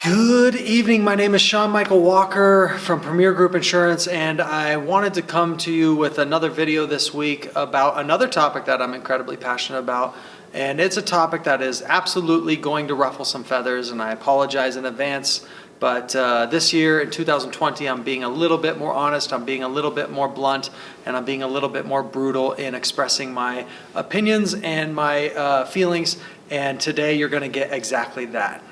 Good evening. My name is Sean Michael Walker from Premier Group Insurance, and I wanted to come to you with another video this week about another topic that I'm incredibly passionate about. And it's a topic that is absolutely going to ruffle some feathers, and I apologize in advance. But this year in 2020, I'm being a little bit more honest, I'm being a little bit more blunt, and I'm being a little bit more brutal in expressing my opinions and my feelings. And today you're going to get exactly that.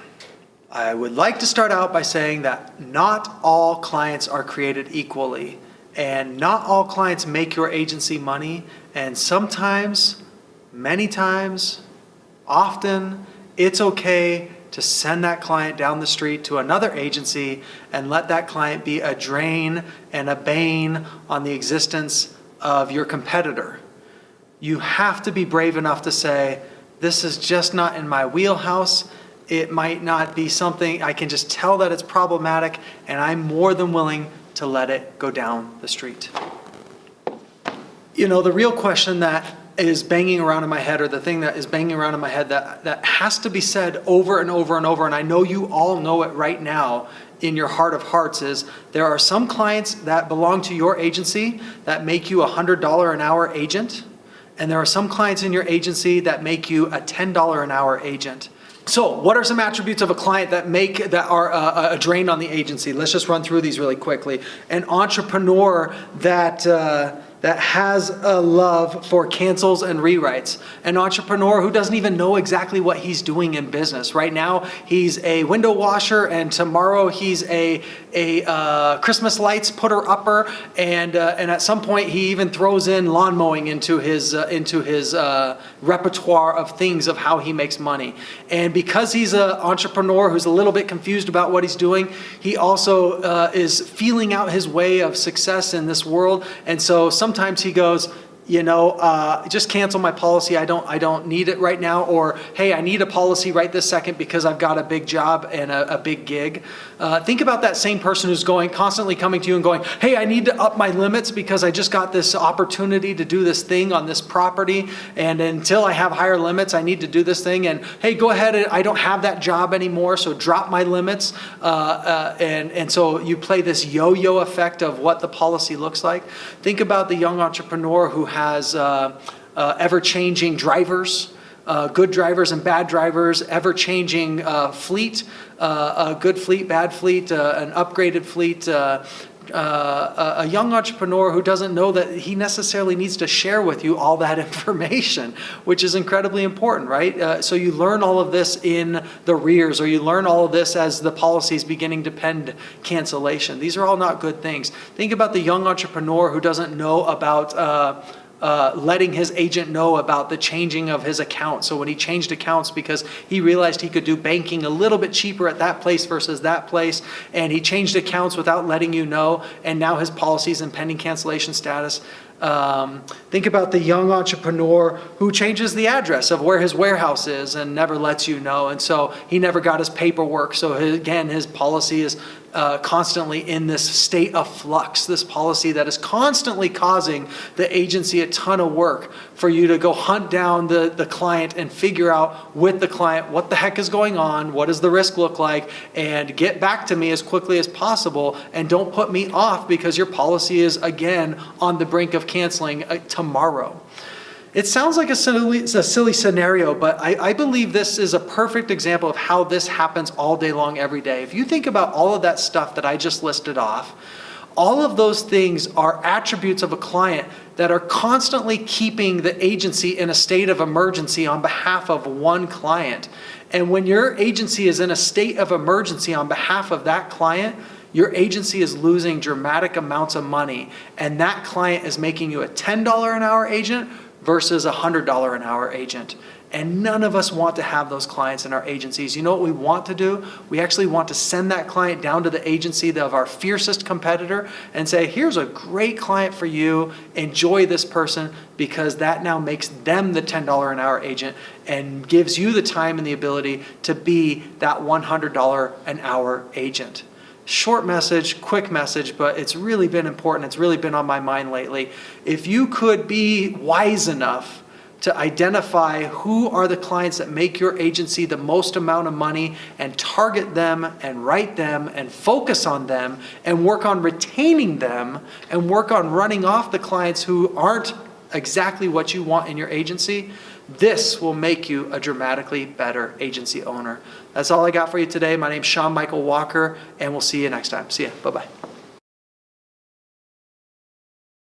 I would like to start out by saying that not all clients are created equally, and not all clients make your agency money, and sometimes, many times, often, it's okay to send that client down the street to another agency and let that client be a drain and a bane on the existence of your competitor. You have to be brave enough to say, this is just not in my wheelhouse. It might not be something, I can just tell that it's problematic, and I'm more than willing to let it go down the street. You know, the real question that is banging around in my head, or the thing that is banging around in my head that has to be said over and over and over, and I know you all know it right now in your heart of hearts, is there are some clients that belong to your agency that make you a $100 an hour agent, and there are some clients in your agency that make you a $10 an hour agent. So what are some attributes of a client that are a drain on the agency? Let's just run through these really quickly. An entrepreneur that has a love for cancels and rewrites. An entrepreneur who doesn't even know exactly what he's doing in business. Right now, he's a window washer, and tomorrow he's a Christmas lights putter-upper, and at some point he even throws in lawn mowing into his repertoire of things of how he makes money. And because he's an entrepreneur who's a little bit confused about what he's doing, he also is feeling out his way of success in this world, and so sometimes he goes, you know, just cancel my policy. I don't need it right now. Or, hey, I need a policy right this second because I've got a big job and a big gig. Think about that same person who's constantly coming to you and going, hey, I need to up my limits because I just got this opportunity to do this thing on this property. And until I have higher limits, I need to do this thing. And hey, go ahead. I don't have that job anymore, so drop my limits. And so you play this yo-yo effect of what the policy looks like. Think about the young entrepreneur who has ever-changing drivers, good drivers and bad drivers, ever-changing fleet, a good fleet, bad fleet, an upgraded fleet, a young entrepreneur who doesn't know that he necessarily needs to share with you all that information, which is incredibly important, right? So you learn all of this in the rears, or you learn all of this as the policy is beginning to pend cancellation. These are all not good things. Think about the young entrepreneur who doesn't know about letting his agent know about the changing of his account. So when he changed accounts because he realized he could do banking a little bit cheaper at that place versus that place, and he changed accounts without letting you know, and now his policy is in pending cancellation status. Think about the young entrepreneur who changes the address of where his warehouse is and never lets you know, and so he never got his paperwork. So his policy is constantly in this state of flux, this policy that is constantly causing the agency a ton of work for you to go hunt down the client and figure out with the client what the heck is going on, what does the risk look like, and get back to me as quickly as possible, and don't put me off because your policy is again on the brink of canceling tomorrow. It sounds like a silly scenario, but I believe this is a perfect example of how this happens all day long, every day. If you think about all of that stuff that I just listed off, all of those things are attributes of a client that are constantly keeping the agency in a state of emergency on behalf of one client. And when your agency is in a state of emergency on behalf of that client, your agency is losing dramatic amounts of money, and that client is making you a $10 an hour agent versus a $100 an hour agent. And none of us want to have those clients in our agencies. You know what we want to do? We actually want to send that client down to the agency of our fiercest competitor and say, here's a great client for you. Enjoy this person, because that now makes them the $10 an hour agent and gives you the time and the ability to be that $100 an hour agent. Short message, quick message, but it's really been important. It's really been on my mind lately. If you could be wise enough to identify who are the clients that make your agency the most amount of money and target them and write them and focus on them and work on retaining them and work on running off the clients who aren't exactly what you want in your agency, this will make you a dramatically better agency owner. That's all I got for you today. My name's Sean Michael Walker, and we'll see you next time. See ya. Bye-bye.